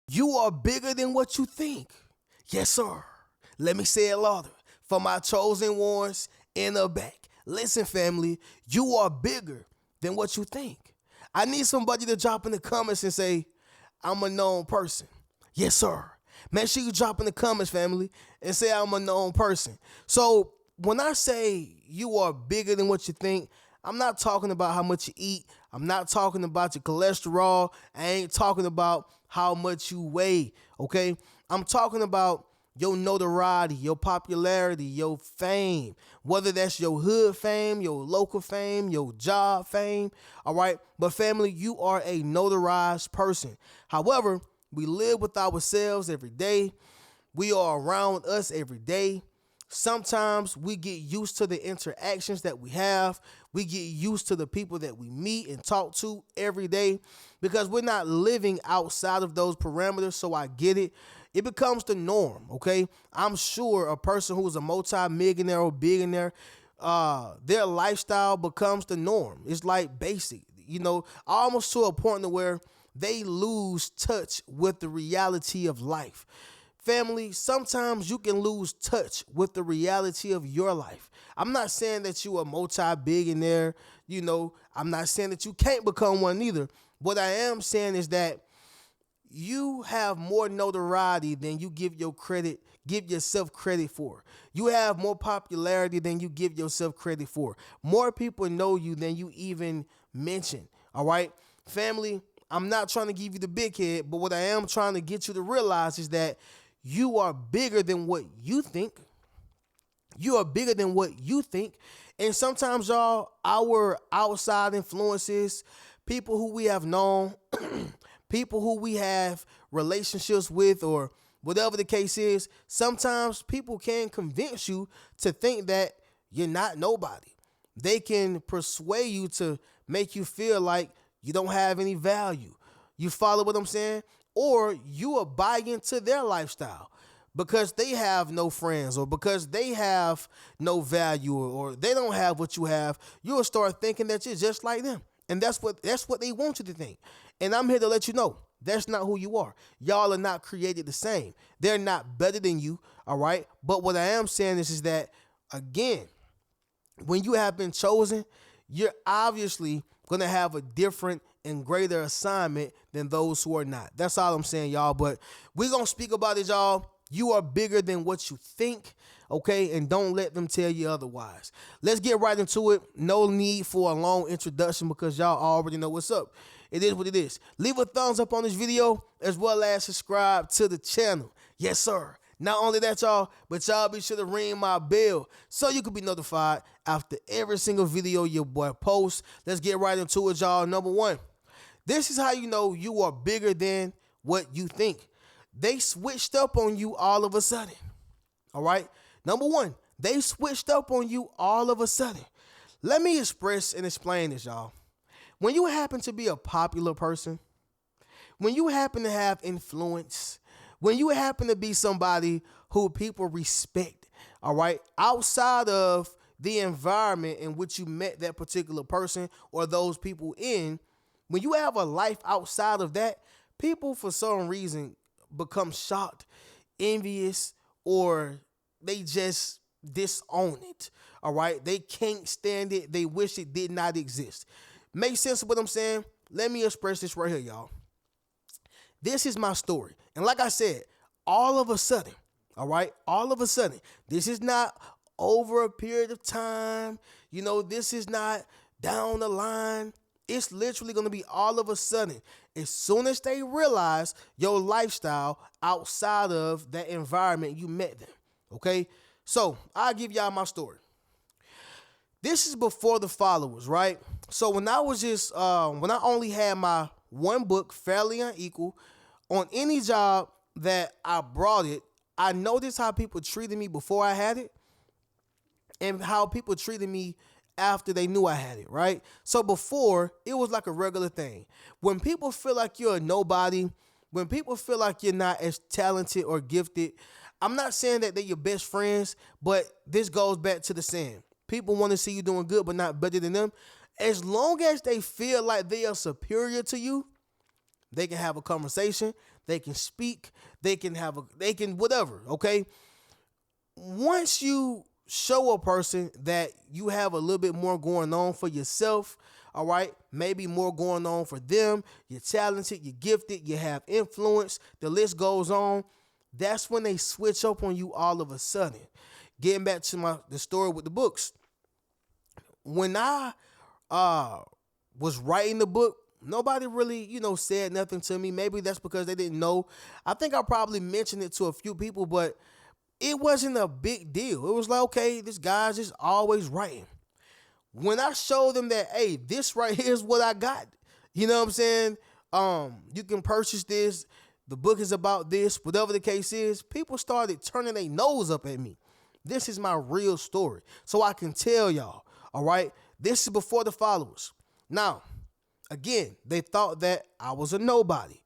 You are bigger than what you think. Yes, sir. Let me say it louder for my chosen ones in the back. Listen, family, you are bigger than what you think. I need somebody to drop in the comments and say, I'm a known person. Yes, sir. Make sure you drop in the comments, family, and say I'm a known person. So when I say you are bigger than what you think, I'm not talking about how much you eat. I'm not talking about your cholesterol. I ain't talking about how much you weigh, okay? I'm talking about your notoriety, your popularity, your fame, whether that's your hood fame, your local fame, your job fame, all right? But family, you are a notarized person. However, we live with ourselves every day. We are around us every day. Sometimes we get used to the interactions that we have. We get used to the people that we meet and talk to every day because we're not living outside of those parameters. So I get it. It becomes the norm, okay? I'm sure a person who is a multi-millionaire or billionaire, their lifestyle becomes the norm. It's like basic, almost to a point to where they lose touch with the reality of life. Family, sometimes you can lose touch with the reality of your life. I'm not saying that you are a multi-billionaire, I'm not saying that you can't become one either. What I am saying is that you have more notoriety than you give yourself credit for. You have more popularity than you give yourself credit for. More people know you than you even mention. All right, family, I'm not trying to give you the big head, but what I am trying to get you to realize is that you are bigger than what you think. You are bigger than what you think. And sometimes, y'all, our outside influences, people who we have known, people who we have relationships with, or whatever the case is, sometimes people can convince you to think that you're not nobody. They can persuade you to make you feel like you don't have any value. You follow what I'm saying? Or you will buy into their lifestyle because they have no friends or because they have no value or they don't have what you have. You'll start thinking that you're just like them. And that's what they want you to think. And I'm here to let you know that's not who you are. Y'all are not created the same. They're not better than you, all right? But what I am saying is that, again, when you have been chosen, you're obviously going to have a different and greater assignment than those who are not. That's all I'm saying, y'all. But we're going to speak about it, y'all. You are bigger than what you think, okay? And don't let them tell you otherwise. Let's get right into it. No need for a long introduction because y'all already know what's up. It is what it is. Leave a thumbs up on this video as well as subscribe to the channel. Yes, sir. Not only that, y'all, but y'all be sure to ring my bell so you can be notified after every single video your boy posts. Let's get right into it, y'all. Number one, this is how you know you are bigger than what you think. They switched up on you all of a sudden. All right? Number one, they switched up on you all of a sudden. Let me express and explain this, y'all. When you happen to be a popular person, when you happen to have influence, when you happen to be somebody who people respect, all right, outside of the environment in which you met that particular person or those people in, when you have a life outside of that, people for some reason become shocked, envious, or they just disown it, all right? They can't stand it. They wish it did not exist. Make sense of what I'm saying? Let me express this right here, y'all. This is my story. And like I said, all of a sudden, all right, all of a sudden, this is not over a period of time. This is not down the line. It's literally going to be all of a sudden. As soon as they realize your lifestyle outside of that environment, you met them, okay? So I'll give y'all my story. This is before the followers, right? So when I was when I only had my one book, Fairly Unequal, on any job that I brought it, I noticed how people treated me before I had it and how people treated me after they knew I had it, right? So before, it was like a regular thing. When people feel like you're a nobody, when people feel like you're not as talented or gifted, I'm not saying that they're your best friends, but this goes back to the saying. People want to see you doing good, but not better than them. As long as they feel like they are superior to you, they can have a conversation. they can speak, they can whatever, okay? Once you show a person that you have a little bit more going on for yourself, all right, maybe more going on for them, you're talented, you're gifted, you have influence, the list goes on, that's when they switch up on you all of a sudden. Getting back to the story with the books. When I was writing the book, nobody really, said nothing to me. Maybe that's because they didn't know. I think I probably mentioned it to a few people, but it wasn't a big deal. It was like, okay, this guy's just always writing. When I showed them that, hey, this right here is what I got, you know what I'm saying? You can purchase this. The book is about this, whatever the case is. People started turning their nose up at me. This is my real story. So I can tell y'all, all right? This is before the followers. Now, again, they thought that I was a nobody.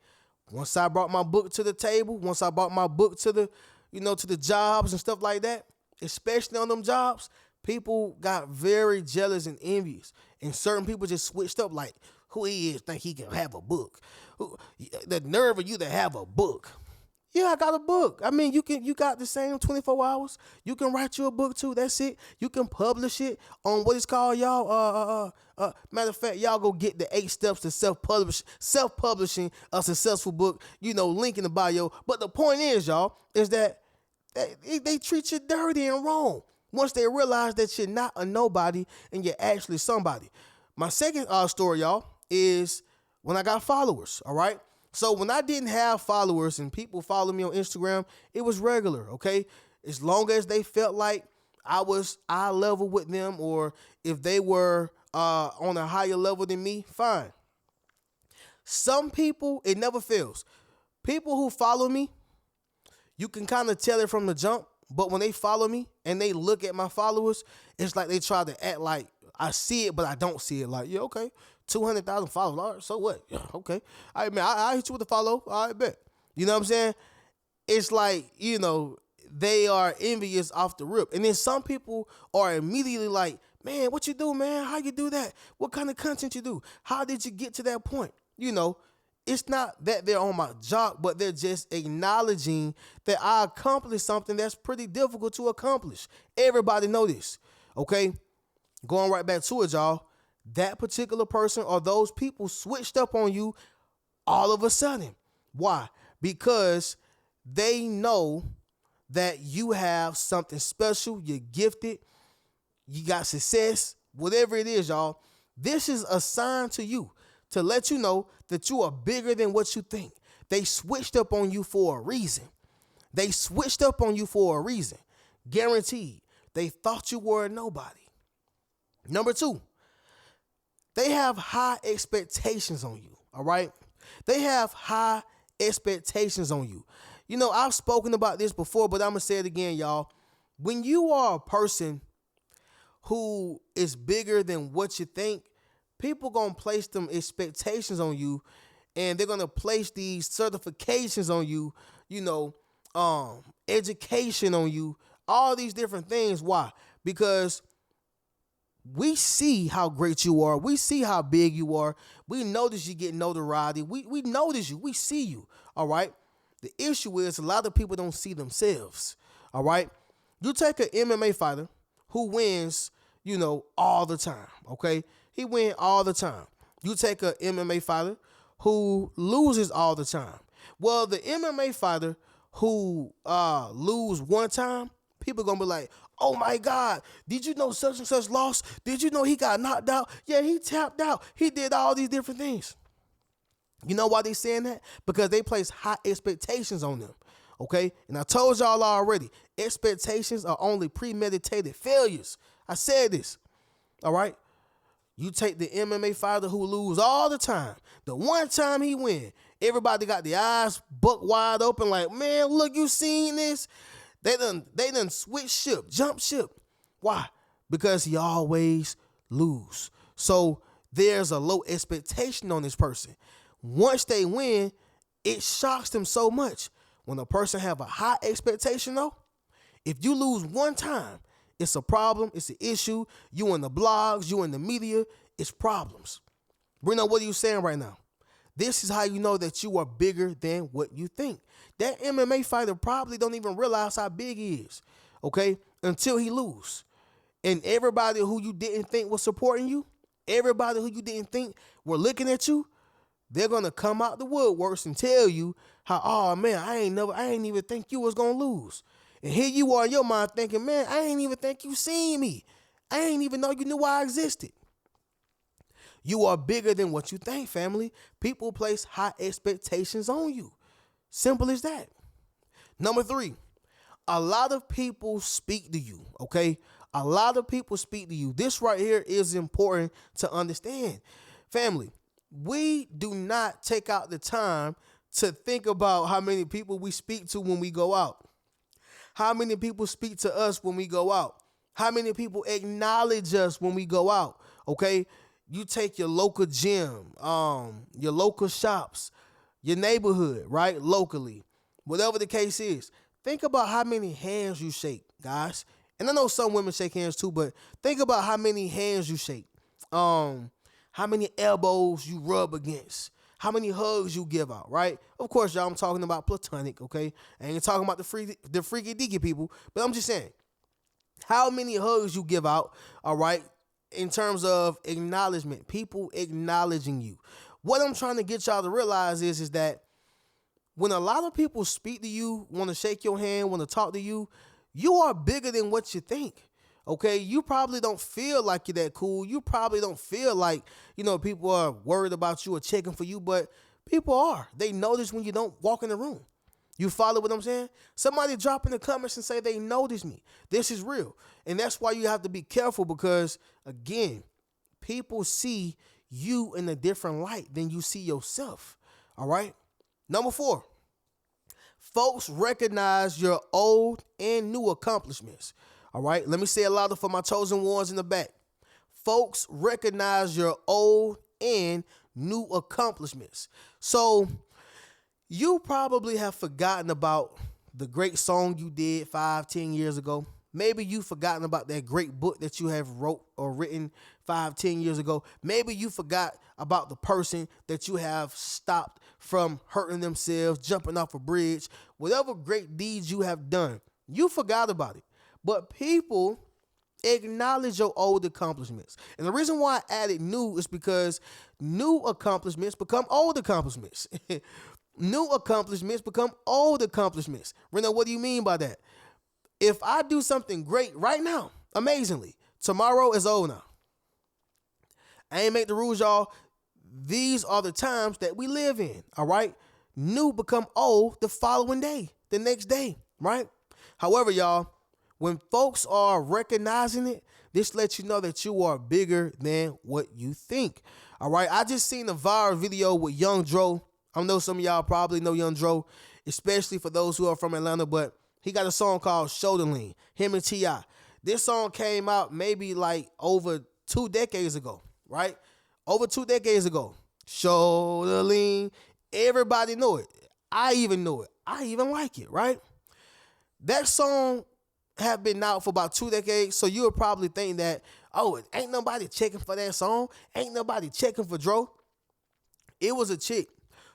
Once I brought my book to the table, once I brought my book to the, to the jobs and stuff like that, especially on them jobs, people got very jealous and envious. And certain people just switched up like, who he is, think he can have a book. The nerve of you to have a book. Yeah, I got a book. I mean, you got the same 24 hours. You can write you a book too. That's it. You can publish it on what it's called, y'all. Matter of fact, y'all go get the 8 steps to self-publishing a successful book. Link in the bio. But the point is, y'all, is that they treat you dirty and wrong once they realize that you're not a nobody and you're actually somebody. My second story, y'all, is when I got followers. All right. So when I didn't have followers and people follow me on Instagram, it was regular, okay? As long as they felt like I was eye level with them, or if they were on a higher level than me, fine. Some people, it never fails. People who follow me, you can kind of tell it from the jump, but when they follow me and they look at my followers, it's like they try to act like I see it, but I don't see it. Like, yeah, okay. 200,000 followers. All right, so what? Yeah, okay. I mean, I hit you with a follow. I bet. You know what I'm saying? It's like, they are envious off the rip. And then some people are immediately like, man, what you do, man? How you do that? What kind of content you do? How did you get to that point? It's not that they're on my job, but they're just acknowledging that I accomplished something that's pretty difficult to accomplish. Everybody know this, okay? Going right back to it, y'all. That particular person or those people switched up on you all of a sudden. Why? Because they know that you have something special, you're gifted, you got success, whatever it is, y'all. This is a sign to you to let you know that you are bigger than what you think. They switched up on you for a reason. They switched up on you for a reason. Guaranteed. They thought you were a nobody. Number 2. They have high expectations on you, all right? They have high expectations on you. I've spoken about this before, but I'm going to say it again, y'all. When you are a person who is bigger than what you think, people going to place them expectations on you, and they're going to place these certifications on you, education on you, all these different things. Why? Because we see how great you are. We see how big you are. We notice you get notoriety. We notice you. We see you. All right. The issue is a lot of people don't see themselves. All right. You take an MMA fighter who wins, all the time. Okay. He wins all the time. You take an MMA fighter who loses all the time. Well, the MMA fighter who lose one time, people going to be like, oh my God, did you know such and such lost? Did you know he got knocked out? Yeah, he tapped out. He did all these different things. You know why they saying that? Because they place high expectations on them. Okay? And I told y'all already, expectations are only premeditated failures. I said this. All right? You take the MMA fighter who lose all the time. The one time he win, everybody got the eyes buck wide open like, man, look, you seen this? They done switch ship, jump ship. Why? Because he always lose. So there's a low expectation on this person. Once they win, it shocks them so much. When a person have a high expectation though, if you lose one time, it's a problem, it's an issue. You in the blogs, you in the media, it's problems. Bruno, what are you saying right now? This is how you know that you are bigger than what you think. That MMA fighter probably don't even realize how big he is, okay, until he lose. And everybody who you didn't think was supporting you, everybody who you didn't think were looking at you, they're gonna come out the woodworks and tell you how, oh man, I ain't even think you was gonna lose. And here you are in your mind thinking, man, I ain't even think you seen me. I ain't even know you knew I existed. You are bigger than what you think, family. People place high expectations on you. Simple as that. Number 3, a lot of people speak to you, okay? A lot of people speak to you. This right here is important to understand. Family, we do not take out the time to think about how many people we speak to when we go out. How many people speak to us when we go out? How many people acknowledge us when we go out? Okay? You take your local gym, your local shops, your neighborhood, right? Locally. Whatever the case is. Think about how many hands you shake, guys. And I know some women shake hands too, but think about how many hands you shake. How many elbows you rub against. How many hugs you give out, right? Of course, y'all, I'm talking about platonic, okay? I ain't talking about the freaky deaky people, but I'm just saying, how many hugs you give out, all right, in terms of acknowledgement, people acknowledging you. What I'm trying to get y'all to realize is that when a lot of people speak to you, want to shake your hand, want to talk to you, you are bigger than what you think. Okay, you probably don't feel like you're that cool. You probably don't feel like, people are worried about you or checking for you, but people are. They notice when you don't walk in the room. You follow what I'm saying? Somebody drop in the comments and say they noticed me. This is real. And that's why you have to be careful because, again, people see you in a different light than you see yourself. All right? Number 4, folks recognize your old and new accomplishments. All right, let me say it louder for my chosen ones in the back. Folks recognize your old and new accomplishments. So you probably have forgotten about the great song you did 5-10 years ago. Maybe you've forgotten about that great book that you have wrote or written 5-10 years ago. Maybe you forgot about the person that you have stopped from hurting themselves, jumping off a bridge. Whatever great deeds you have done, you forgot about it. But people acknowledge your old accomplishments. And the reason why I added new is because new accomplishments become old accomplishments. New accomplishments become old accomplishments. Reno, what do you mean by that? If I do something great right now, amazingly, tomorrow is old now. I ain't make the rules, y'all. These are the times that we live in, all right? New become old the following day, the next day, right? However, y'all, when folks are recognizing it, this lets you know that you are bigger than what you think. All right. I just seen a viral video with Young Dro. I know some of y'all probably know Young Dro, especially for those who are from Atlanta, but he got a song called Shoulder Lean, him and T.I. This song came out maybe like over 2 decades ago, right? Over 2 decades ago. Shoulder Lean. Everybody know it. I even know it. I even like it, right? That song have been out for about 2 decades, so you would probably think that, oh, ain't nobody checking for that song, ain't nobody checking for Dro. It was a chick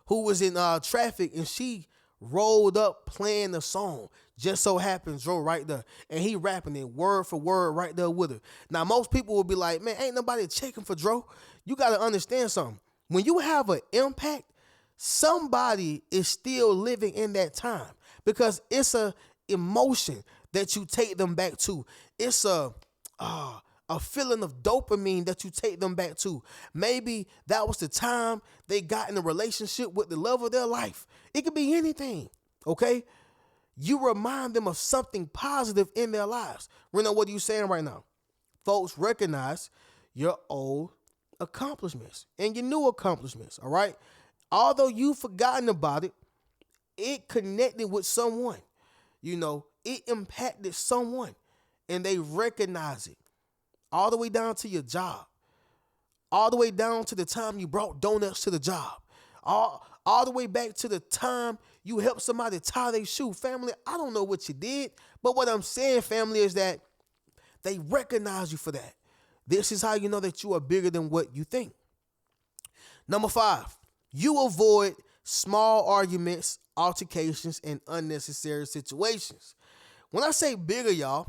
who was in traffic and she rolled up playing the song. Just so happens Dro right there, and he rapping it word for word right there with her. Now most people will be like, man, ain't nobody checking for Dro. You got to understand something. When you have an impact, somebody is still living in that time because it's a emotion that you take them back to. It's a feeling of dopamine that you take them back to. Maybe that was the time they got in a relationship with the love of their life. It could be anything, okay? You remind them of something positive in their lives. Reno, what are you saying right now? Folks recognize your old accomplishments and your new accomplishments, all right? Although you've forgotten about it, it connected with someone. It impacted someone and they recognize it. All the way down to your job. All the way down to the time you brought donuts to the job. All the way back to the time you helped somebody tie their shoe. Family, I don't know what you did, but what I'm saying, family, is that they recognize you for that. This is how you know that you are bigger than what you think. Number 5, You avoid small arguments, altercations, and unnecessary situations. When I say bigger, y'all,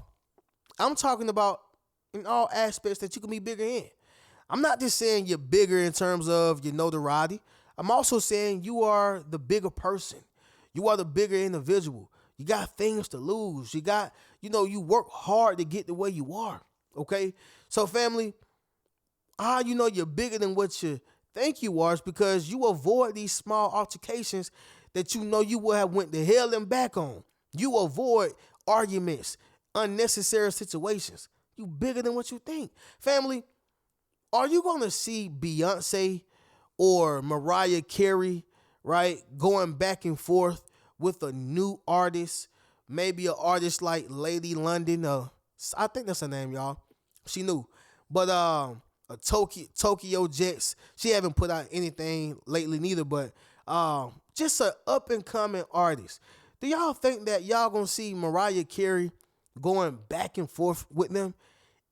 I'm talking about in all aspects that you can be bigger in. I'm not just saying you're bigger in terms of your notoriety. I'm also saying you are the bigger person. You are the bigger individual. You got things to lose. You work hard to get the way you are. Okay? So, family, how you know you're bigger than what you think you are is because you avoid these small altercations that you know you will have went to hell and back on. You avoid arguments, unnecessary situations. You bigger than what you think. Family, are you going to see Beyonce or Mariah Carey, right, going back and forth with a new artist, maybe an artist like Lady London? I think that's her name, y'all. She new. But Tokyo Jets, she haven't put out anything lately neither, but just an up-and-coming artist. Do y'all think that y'all going to see Mariah Carey going back and forth with them?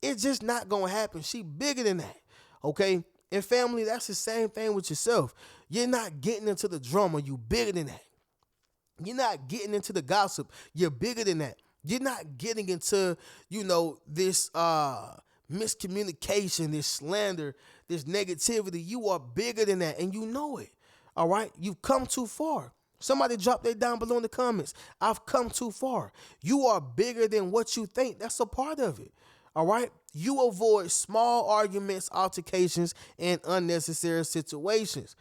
It's just not going to happen. She bigger than that. Okay? And family, that's the same thing with yourself. You're not getting into the drama. You bigger than that. You're not getting into the gossip. You're bigger than that. You're not getting into, this miscommunication, this slander, this negativity. You are bigger than that, and you know it. All right? You've come too far. Somebody drop that down below in the comments. I've come too far. You are bigger than what you think. That's a part of it. All right? You avoid small arguments, altercations, and unnecessary situations.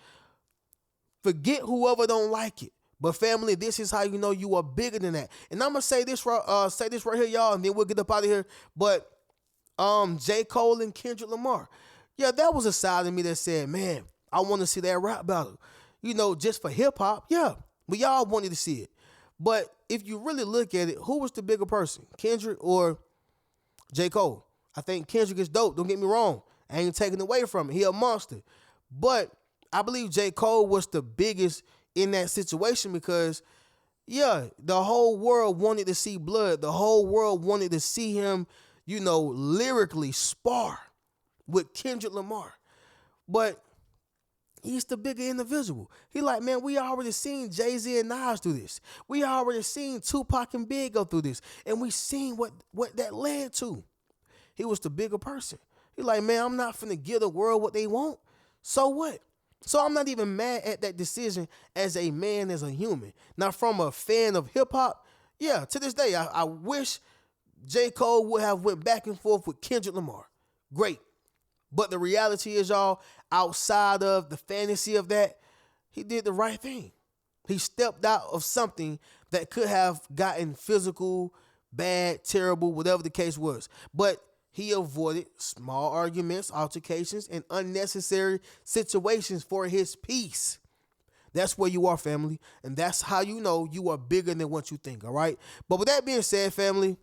Forget whoever don't like it. But family, this is how you know you are bigger than that. And I'm gonna say this right here, y'all, and then we'll get up out of here. But J. Cole and Kendrick Lamar. Yeah, that was a side of me that said, man, I want to see that rap battle. Just for hip hop. Yeah, we all wanted to see it. But if you really look at it, who was the bigger person, Kendrick or J. Cole? I think Kendrick is dope. Don't get me wrong. I ain't taking away from it. He a monster. But I believe J. Cole was the biggest in that situation because, yeah, the whole world wanted to see blood. The whole world wanted to see him, lyrically spar with Kendrick Lamar. But he's the bigger individual. He like, man, we already seen Jay-Z and Nas do this. We already seen Tupac and Big go through this. And we seen what that led to. He was the bigger person. He like, man, I'm not finna give the world what they want. So what? So I'm not even mad at that decision as a man, as a human. Now, from a fan of hip-hop, yeah, to this day, I wish J. Cole would have went back and forth with Kendrick Lamar. Great. But the reality is, y'all, outside of the fantasy of that, he did the right thing. He stepped out of something that could have gotten physical, bad, terrible, whatever the case was. But he avoided small arguments, altercations, and unnecessary situations for his peace. That's where you are, family. And that's how you know you are bigger than what you think, all right? But with that being said, family,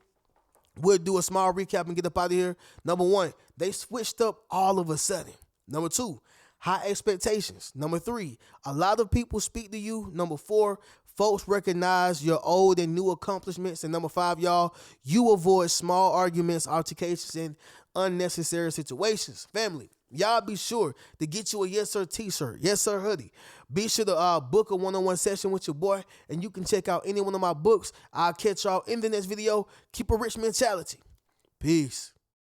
we'll do a small recap and get up out of here. Number one, they switched up all of a sudden. Number two, high expectations. Number three, a lot of people speak to you. Number four, folks recognize your old and new accomplishments. And number five, y'all, you avoid small arguments, altercations, and unnecessary situations. Family, y'all be sure to get you a Yes Sir t-shirt, Yes Sir hoodie. Be sure to book a one-on-one session with your boy, and you can check out any one of my books. I'll catch y'all in the next video. Keep a rich mentality. Peace.